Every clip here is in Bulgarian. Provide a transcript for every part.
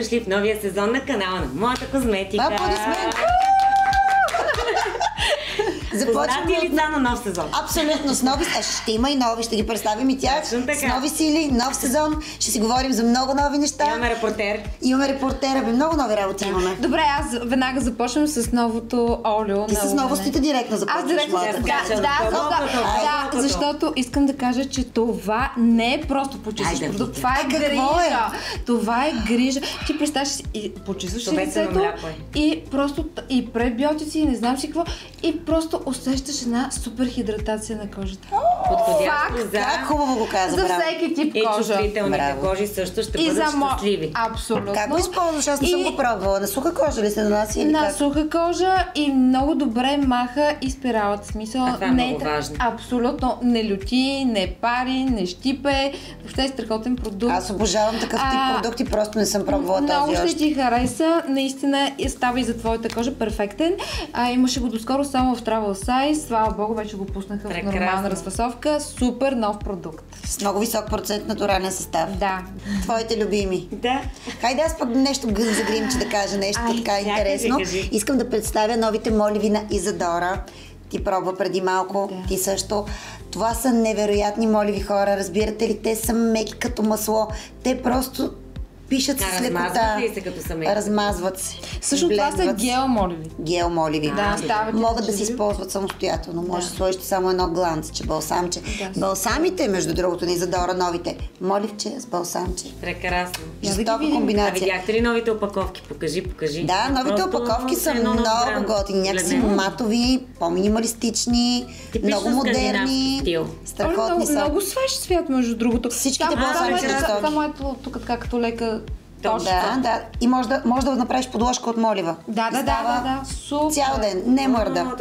дошли в новия сезон на канала на Моята козметика. Аплодисменти! Познати лица на нов сезон. Абсолютно, с нови... ще има и нови, ще ги представим и тях. С нови сили, нов сезон. Ще си говорим за много нови неща. Имаме репортер. Имаме репортера, много нови работи имаме. Добре, аз веднага започвам с новото олио. Ти с новостите директно започваш. Аз директно, да, защото искам да кажа, че това не е просто почистваш продукт, това е грижа. Това е грижа. Ти представяш си, почистваш лицето и просто и пребиотици, и не знам си какво, и просто усещаш една супер хидратация на кожата. Подходящо за... Как хубаво го каза, за браво. всеки тип И кожа. чувствителните кожи също ще бъдат щастливи. Абсолютно. Как го използваш? Аз не съм го пробвала. На суха кожа ли се наноси или на как? суха кожа и много добре маха и спиралата. Смисъл, това е много важно. Абсолютно не люти, не пари, не щипе. Въобще е страхотен продукт. Аз обожавам такъв тип продукти, просто не съм пробвала този много още. ще ти хареса. Наистина става и за твоята кожа перфектен. Имаше го доскоро само в Travel Size. Слава Богу, вече го пуснаха в нормална разфасовка. Супер нов продукт. С много висок процент натурален състав. Да. Твоите любими. Да. Хайде аз пък нещо за гримче да кажа, нещо така интересно. Кажи. Искам да представя новите моливи на Изадора. Ти пробва преди малко, ти също. Това са невероятни моливи, хора, разбирате ли? Те са меки като масло. Те просто пишат с лекота. Размазват ли се като са меки? Размазват се. Също това са гел-моливи. Гел-моливи. Да, стават могат да се използват самостоятелно. Може да сложите само едно гланцче, балсамче. Да. Балсамите, между другото, на Изадора новите. Моливче с балсамче. Прекрасно. Жестока комбинация. Видяхте ли новите опаковки? Покажи. Да, новите опаковки са много готини. Някакси матови, по-минималистични, много модерни. Страхотни са. Много свеж цвят, между другото. Всичките балсами са жестоки. Само ето тук така като лека точка. Да. И може да направиш подложка от молива. Да. Супер. Цял ден, не мърда.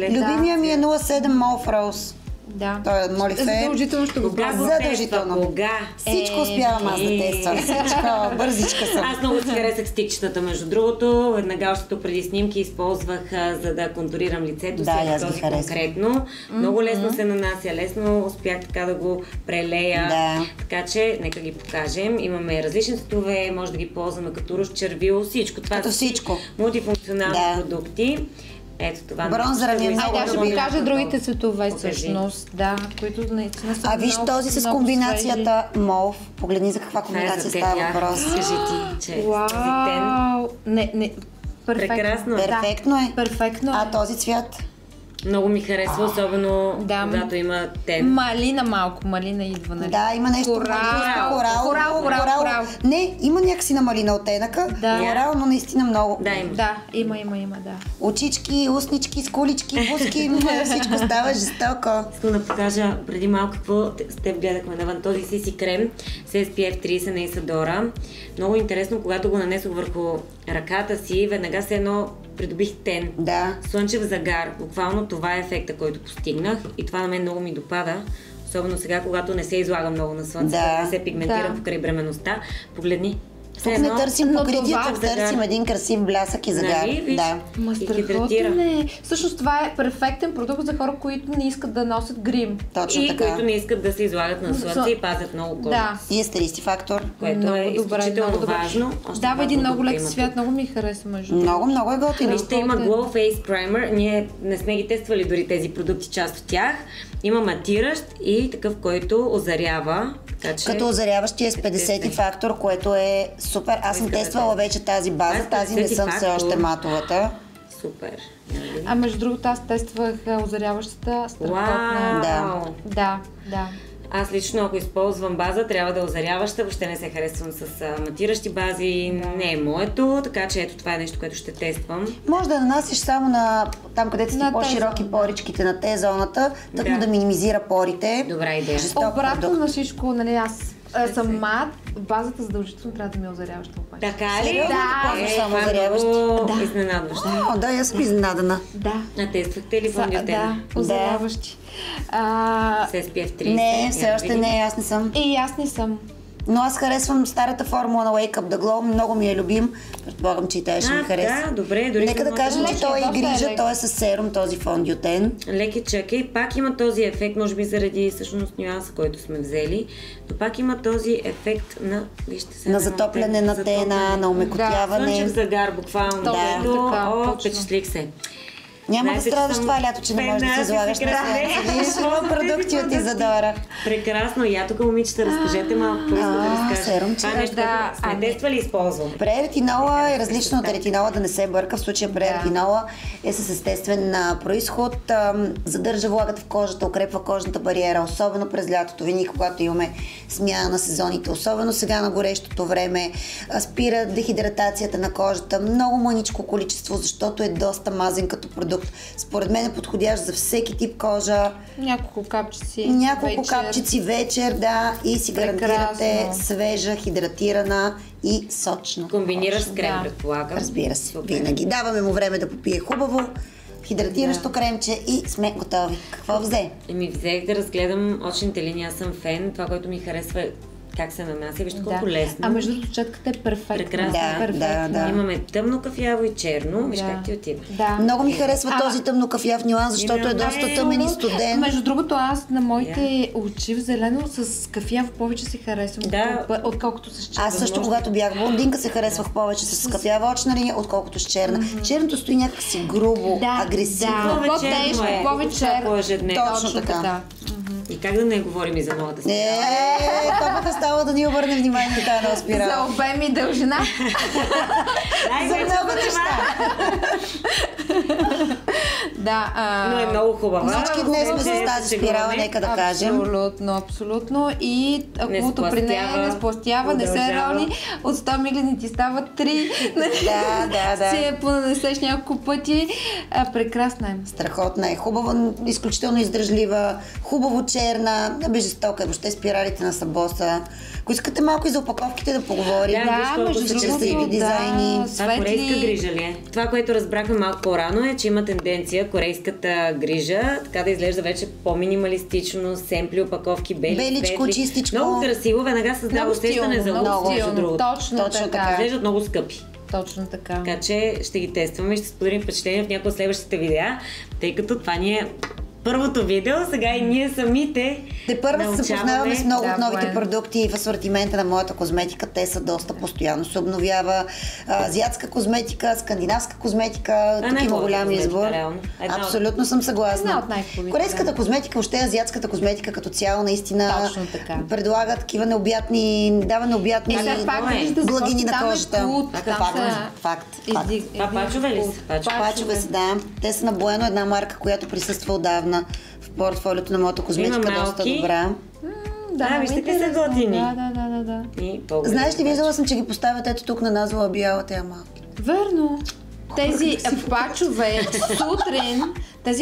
Любимия ми е 07 Mauve Rose. Да. Той е молив. Задължително ще го пробвам. Задължително. Кога? Всичко успявам аз да тествам. Всичко, бързичка съм. Аз много си харесах стикчетата, между другото. Веднага още преди снимки използвах, за да контурирам лицето си. Да, аз ги харесвам. Конкретно. Много лесно се нанася, лесно успях така да го прелея. Да. Така че, нека ги покажем. Имаме различни цветове, може да ги ползваме като руж, червил, всичко. Това като всичко. Мултифункционални продукти. Ето това. Бронзера ми е много ще покажа другите цветове всъщност, да, които наистина са виж този с комбинацията маув. Погледни за каква комбинация става въпрос. Кажи ти, че вау! Не, прекрасно. Перфектно е. Перфектно е. А този цвят? Много ми харесва, особено когато има тен. Малина малко, малина идва, нали? Да, има нещо корал. Не, има някакси на малина оттенъка. Корал, но наистина много. Да, има, да. Очички, уснички, скулички, буски, всичко става жестоко. Искам да покажа преди малко какво с теб гледахме навън. Този CC крем с SPF 30 на Изадора. Много интересно, когато го нанесох върху ръката си, веднага се едно придобих тен. Да. Слънчев загар. Буквално това е ефекта, който постигнах и това на мен много ми допада. Особено сега, когато не се излага много на слънце, не се пигментирам покрай бременността. Погледни. Тук не търсим покритие, тук търсим един красив блясък и загар. Да. Страхотен е. Всъщност това е перфектен продукт за хора, които не искат да носят грим. Точно и така. които не искат да се излагат на слънце и пазят много кожа. Да. И естетичен фактор. Което е изключително важно. Дава един много лек цвят, много ми хареса между. Много е готино. Ще има Glow Face Primer. Ние не сме ги тествали дори тези продукти, част от тях. Има матиращ и такъв, който озарява. Като озаряващия с 50 фактор, което е супер. Аз съм тествала вече тази база, тази не съм все още матовата. Супер. Между другото аз тествах озаряващата страхотна. Да. Аз лично, ако използвам база, трябва да е озаряваща, въобще не се харесвам с матиращи бази, не е моето, така че ето това е нещо, което ще тествам. Може да нанасиш само на там, където са по-широки поричките на Т-зоната, тъкмо да минимизира порите. Добра идея. Обратно на всичко, нали, аз съм мат, базата задължително трябва да ми е озаряваща обаче. Така ли? Да, само озаряваща. Изненадващо. Да, аз съм изненадана. Да. А тествахте ли фондиотен? Да, озаряващи. С SPF 30? Не, все още не, аз не съм. И аз не съм. Но аз харесвам старата формула на Wake Up The Glow, много ми е любим. Предполагам, че и тя ще ми хареса. Да, добре, дори нека да кажем, че той е грижа, той е с серум, този фондютен. Леки чакай, пак има този ефект, може би заради всъщност нюанса, който сме взели, но пак има този ефект на, вижте се, на затопляне на тена, на умекотяване. Слънчев загар, буквално. Да, впечатлих се. Няма да страдаш това лято, че не можеш да си излагаш на слънце. Продукти от Изадора. Прекрасно. Я тук, момичета, разкажете малко, какво искате да разкажете. Серум, това нещо, което сме тествали и използвам. Преретинола е различно от ретинола, да не се бърка. В случая преретинола е с естествен произход. Задържа влагата в кожата, укрепва кожната бариера, особено през лятото. Винаги, когато имаме смяна на сезоните, особено сега на горещото време, спира дехидратацията на кожата. Много мъничко количество, защото е доста мазен като продукт. Според мен е подходящ за всеки тип кожа. Няколко капчици вечер, да, и си гарантирате свежа, хидратирана и сочна. Комбинираш с крем, предполагам. Разбира се, винаги. Даваме му време да попие хубаво, хидратиращо кремче и сме готови. Какво взе? Взех да разгледам очните линии, аз съм фен. Това, което ми харесва е как се нанася, вижте колко лесно. А между другото, четката е перфектна. Прекрасно. Да. Имаме тъмно кафяво и черно. Виж как ти отива. Да. Много ми харесва този тъмно кафяв нюанс, защото е доста тъмен и студен. Между другото, аз на моите очи в зелено с кафяво повече се харесвам, отколкото с черно. Аз също, когато бях блондинка, се харесвах повече с кафява очна линия, отколкото с черна. Черното стои някакси грубо, агресивно. По-тежко, по-вечерно. Точно така. И как да не говорим и за новата спирала? Топата става да ни обърне внимание на тази нова спирала. За обем и дължина. За много неща. Но е много хубава. Всички днес сме с тази спирала, нека да кажем. Абсолютно. И акулото при нея не спластява, не се рони. От 100 миглини ти стават 3. Да. Си я понанесеш няколко пъти. Прекрасна е. Страхотна е. Хубава, изключително издръжлива, хубаво черна, жестока е въобще спиралите на Сабоса. Ако искате малко и за опаковките да поговорим. Между другото, дизайни. Това корейска грижа ли е? Това, което разбрахме малко по-рано е, че има тенденция корейската грижа така да изглежда вече по-минималистично, семпли опаковки, беличко, светли. чистичко. Много красиво, веднага създава усещане за лукс. Точно така. Изглеждат много скъпи. Точно така. Така че ще ги тестваме и ще споделим впечатление в някои от следващите видеа, тъй като това ни е първото видео, сега и ние самите първо се запознаваме с много от новите продукти в асортимента на моята козметика. Те са доста постоянно се обновява. Азиатска козметика, скандинавска козметика, тук има голям избор. Абсолютно съм съгласна. Корейската козметика, въобще азиатската козметика като цяло наистина предлага такива необятни, дава необятни благини на кожата. Факт. Това пачове ли са? Пачове са, да. Те са на Bueno, една марка, която присъства отдавна в портфолиото на моята козметика, доста добра. Вижте как са готини. Да. Знаеш ли, виждала съм, че ги поставят ето тук на назова бяла, тя малки. Верно. Тези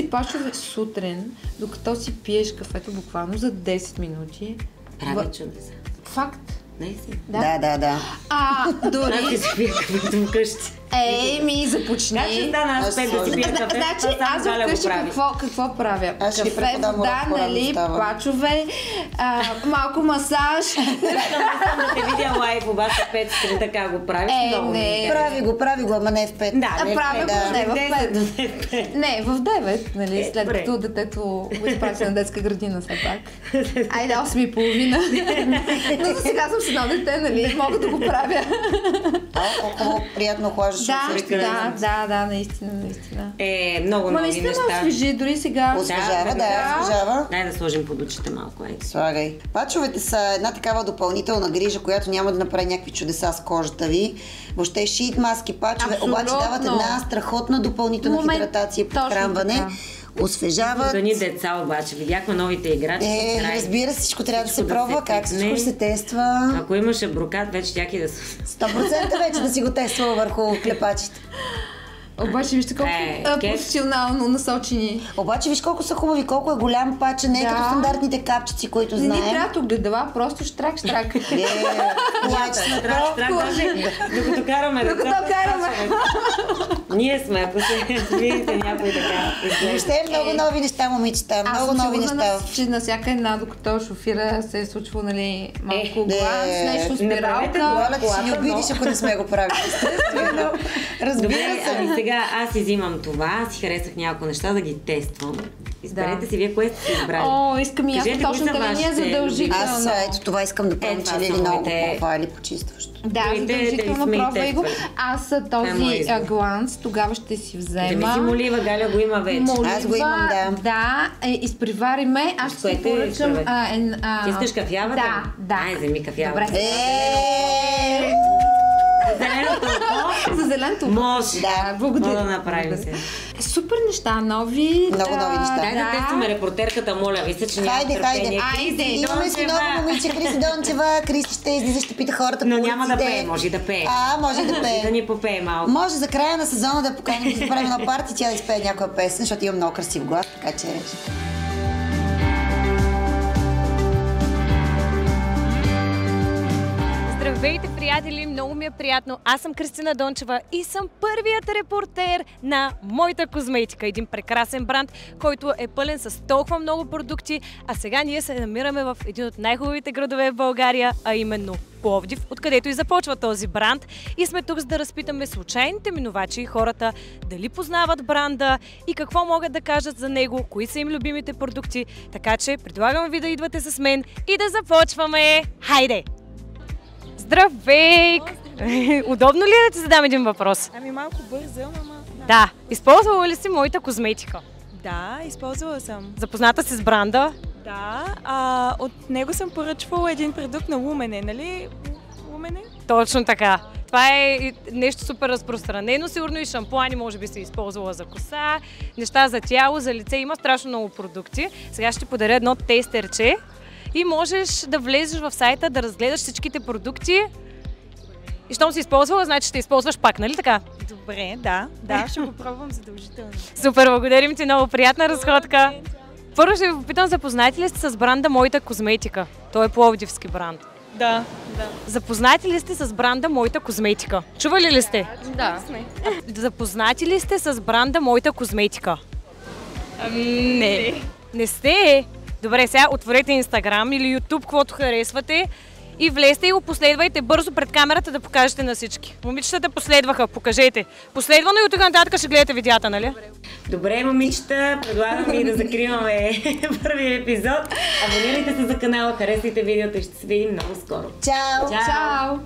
пачове сутрин, докато си пиеш кафето буквално за 10 минути. Правят чудеса. Факт. Да. Дори... Аз си пия кафето вкъщи. Започни. Как ще стана аз пет да си пия кафе? Значи аз вкъщи какво правя? Кафе, вода, пачове, малко масаж. Искам да те видя лайв, обаче в 5 сутрин така го правиш. Прави го, ама не в 5. Правя го, не в 5. Не, в 9, нали, след като детето го изпрати на детска градина все пак. Айде, 8:30. Но за сега съм с едно дете, нали, мога да го правя. Колко приятно охлаждаш. Да, наистина. Много нови неща. Наистина освежи, дори сега. Освежава. Дай да сложим под очите малко. Слагай. Пачовете са една такава допълнителна грижа, която няма да направи някакви чудеса с кожата ви. Въобще шиит маски, пачове, обаче дават една страхотна допълнителна хидратация и подхранване. Освежават. За ни деца обаче. Видяхме новите играчи. Разбира се, всичко трябва да се пробва, как всичко се тества. Ако имаше брокат, вече тяки да са. 100% вече да си го тествала върху клепачите. Обаче вижте колко професионално насочени. Обаче виж колко са хубави, колко е голям паче, не е като стандартните капчици, които знаем. Не трябва огледала, просто штрак-штрак. Докато караме. Ние сме, ако се видите някой така. Въобще много нови неща, момичета, много нови неща. Че на всяка една, докато шофира, се е случвало, нали, малко глас, нещо спиралка. Ще ни обидиш, ако не сме го правили. Разбира се. Ами сега аз изимам това, си харесах няколко неща да ги тествам. Изберете си вие кое сте си избрали. О, искам и аз точната линия задължително. Аз ето това искам да пробвам, че ли много по-това или почистващо. Да, задължително пробвай го. Аз този гланс тогава ще си взема. Да ми си молива, Галя го има вече. Аз го имам, да. Да, изпревари ме, аз ще си поръчам... Ти искаш кафявата? Да. Ай, вземи кафявата. Добре. За зеленото. Може. Да, благодаря. Да направим се. Супер неща, нови. Много нови неща. Дай да тестваме репортерката, моля ви се, че няма търпение. Хайде. Имаме си ново момиче, Криси Дончева. Криси ще излиза, ще пита хората. Но няма да пее, може да пее. Може да пее. Да ни попее малко. Може за края на сезона да поканим да правим на парти, тя да изпее някоя песен, защото има много красив глас, така че... Здравейте, приятели! Много ми е приятно. Аз съм Кристина Дончева и съм първият репортер на Моята козметика. Един прекрасен бранд, който е пълен с толкова много продукти. А сега ние се намираме в един от най-хубавите градове в България, а именно Пловдив, откъдето и започва този бранд. И сме тук, за да разпитаме случайните минувачи и хората дали познават бранда и какво могат да кажат за него, кои са им любимите продукти. Така че предлагам ви да идвате с мен и да започваме! Хайде! Здравей! Удобно ли е да ти задам един въпрос? Ами малко бързо, ама... Да. Използвала ли си моята козметика? Да, използвала съм. Запозната си с бранда? Да, от него съм поръчвала един продукт на Лумене, нали? Лумене? Точно така. Това е нещо супер разпространено. Сигурно и шампуани може би си използвала за коса, неща за тяло, за лице. Има страшно много продукти. Сега ще подаря едно тестерче. И можеш да влезеш в сайта, да разгледаш всичките продукти. И щом си използвала, значи ще използваш пак, нали така? Добре, да, ще го пробвам задължително. Супер, благодарим ти, много приятна разходка. Първо ще ви попитам, запознати ли сте с бранда Моята козметика? Той е пловдивски бранд. Да. Запознати ли сте с бранда Моята козметика? Чували ли сте? Да. Запознати ли сте с бранда Моята козметика? Не. Не сте? Добре, сега отворете Инстаграм или Ютуб, каквото харесвате и влезте и го последвайте бързо пред камерата да покажете на всички. Момичетата последваха, покажете. Последвано и от тук нататък ще гледате видеята, нали? Добре, момичета, предлагам ви да закриваме първия епизод. Абонирайте се за канала, харесайте видеото и ще се видим много скоро. Чао! Чао!